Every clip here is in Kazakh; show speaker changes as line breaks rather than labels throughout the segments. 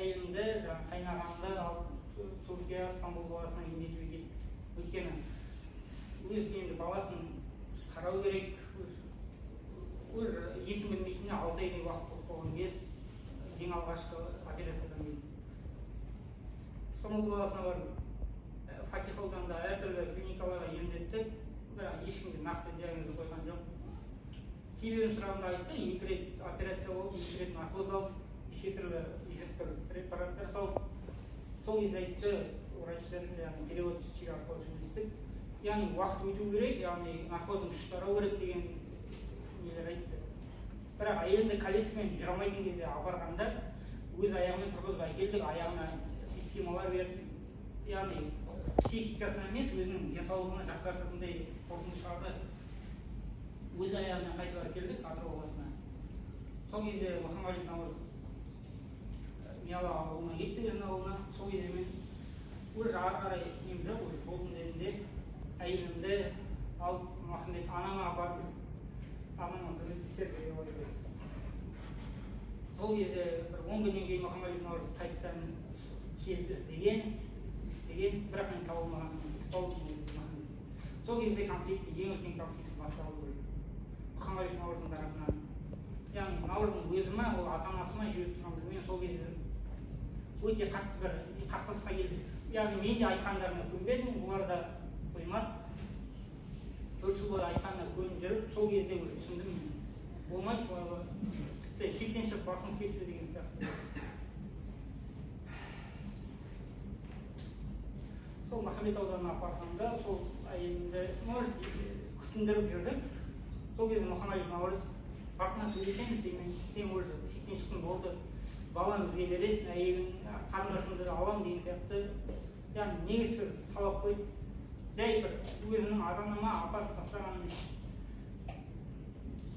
әйелімді жаңағы қайнағамды алып Түркия Стамбул қаласына емдетуге келдік. Өйткені өз енді баласын қарау керек, өз есін білмейтініне 6 айдай уақыт болып қалған кез ең алғашқы операциядан келдім. Стамбул қаласына барып, Фатих ауданында әртүрлі клиникаларға емдеттік, бірақ ешкімге нақты диагноз қойған жоқ. Себебін сұрағанда айтты, 2 рет операция болды, 2 рет наркоз алып, неше түрлі есептер препараттар салып. Сол кезде айтты, врачтар, яғни переводчик арқылы сөйлестік. Яғни уақыт өту керек, яғни наркоздың күші тарау керек деген нелер айтты. Бірақ әйелімді колесімен жүре алмайтын кезде апарғанда өз аяғымен тұрғызып әкелдік, аяғына системалар бердік. Яғни психикасына емес, өзінің денсаулығына жақсартатындай қорытынды шығарды. Өз аяғына қайтып әкелдік Атырау қаласына. Сол кезде Мұхаммалиев Наурыз Мияла ауылына кетті, өзінің ауылына. Сол кезде мен уже ары қарай нем жоқ, уже болдым дедім, әйелімді алып Махамбет анама апардым. Анама көмектесер деп ойлады. Сол кезде бір 10 күннен кейін Мұхаммалиев Наурыз қайтадан келіп іздеген, бірақ мен табылмаған. Сол кезде конфликт, ең үлкен конфликт басталды. Мұхаммалиев Наурыздың тарапынан. Яғни Наурыздың өзі ма, ол ата-анасы ма жүріп тұрған білмеймін, сол кезде өте қатты бір қақтығысқа келдік. Яғни мен де айтқандарына көнбедім, олар да қоймады. 4 жыл бойы айтқанына көніп жүріп, сол кезде түсіндім, болмайды, тіпті шектен шығып басынып кетті деген сияқты. Сол Махамбет ауданына апарғанда, сол әйелімді күтіндіріп жүрдік. Сол кезде Мұхаммалиев Наурыз артына сөйлесеміз деймін, сен уже шектен шықтың болды, баланы бізге бересің, әйелің қарындасыңды алам деген сияқты. Яғни негізсіз талап қойды. Жай бір өзінің ата-анама апарып тастағаным үшін.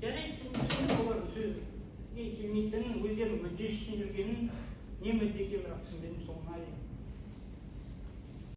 Жарайды, олардың сөзге келмейтінін, өздерінің мүддесі үшін жүргенін, не мүдде екенін түсінбедім соңына дейін.